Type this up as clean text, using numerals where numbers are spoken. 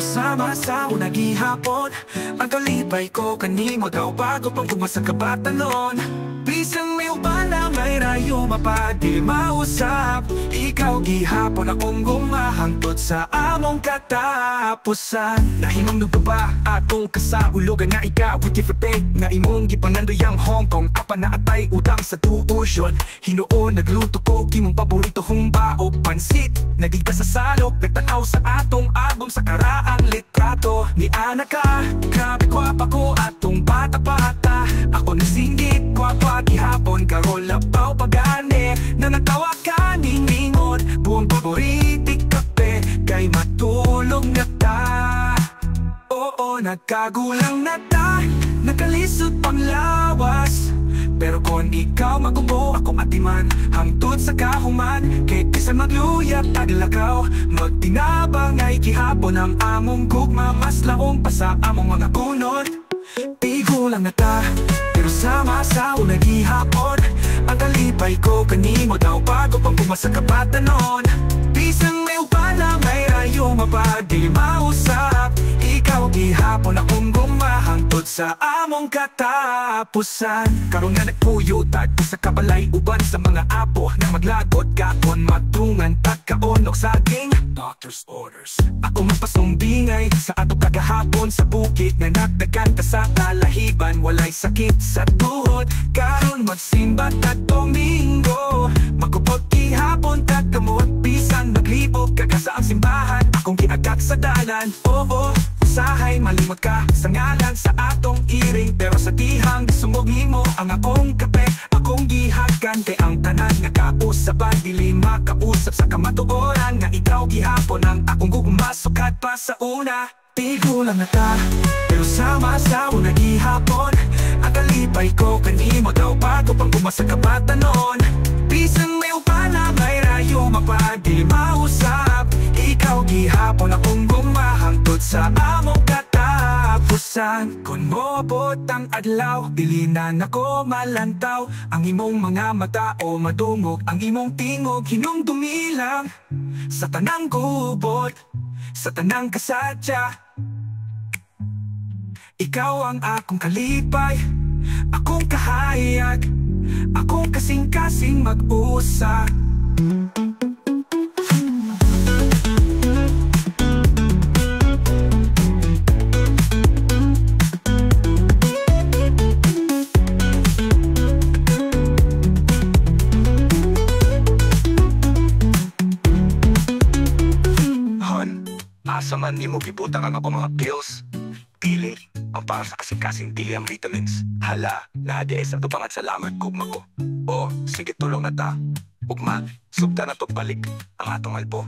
sama sa unang gihapon. Ang kalipay ko kanimo daw bago pang kumasa kabatanon. Bisan may uban na may rayo mapadi mausap. Ikaw gihapon akong gumahangtod sa among katapusan. Nahimong nagba atong kasaulogan nga ikaw with different pay. Nga imong gipangandoy ang Hong Kong apa na atay utang sa tuusyon. Hinoon nagluto ko kimong paborito humba o pansit. Nagigta sa salok nagtanaw sa atong album sa karaang litrato. Ni Anaka, grabe kwapa ko atong bata-bata. Ako nasinggit kwapa gihapon karol labaw pagani. Na natawa ka ningingon buong paboritik kape. Kay matulog na ta. Oo, nagkagulang na ta. Nakalisod pang lawas. Pero kung ikaw magubo, ako matiman hangtod sa kahuman. Kay bisan magluyap taglakaw, magtinabang ay gihapon ang among gugma. Mas laong pa sa among mga kunot. Pigo lang na ta, pero sama sa unang gihapon. Ang kalipay ko kanimo daw bago pang pumasa kabatanon. Bisan may upala, may rayo mapadi mausap. Ikaw gihapon akong gumahangtod sa among katapusan. Karon nga nagpuyutag sa kabalay uban sa mga apo. Na maglagot kakon matungan tagkaonok sa aking doctor's orders. Ako magpasumbingay sa ato kagahapon sa bukid. Na nagdagan ka sa talahiban, walay sakit sa tuhod. Karon magsimba tag Domingo, magupot gihapon tag kamot. Bisan maglibog kaga sa ang simbahan, akong giagak sa dalan. Oo, usahay malimot ka sa ngalan sa atong iring. Pero sa tihang sumog nimo ang akong kape. Akong gihagante ang tanan nga kausapan. Dili makausap sa kamatuoran nga ikaw gihapon ang akong gugmasukat pa sa una. Tigo lang na ta, pero sama sa unang gihapon. Ang kalipay ko kanimo daw bago pang bumasa kabatanon. Bisan may upala, may rayo mapadi mausap. Ikaw gihapon akong gumahangtod sa among katapusan. Kung moabot ang adlaw, dili na nako malantaw. Ang imong mga mata o madungog, ang imong tingog hinumdumilang. Sa tanang gubot, sa tanang kasadya, ikaw ang akong kalipay, akong kahayag, akong kasing-kasing mag-usa. Hon, asa man ni mo gibutang ang ako mga pills? Pili ang para sa kasing-kasing dili ang vitamins. Hala, naades ang tupangat salamat gugma ko. O, sige tulong na ta. Ugma, subta na to balik ang atong albo.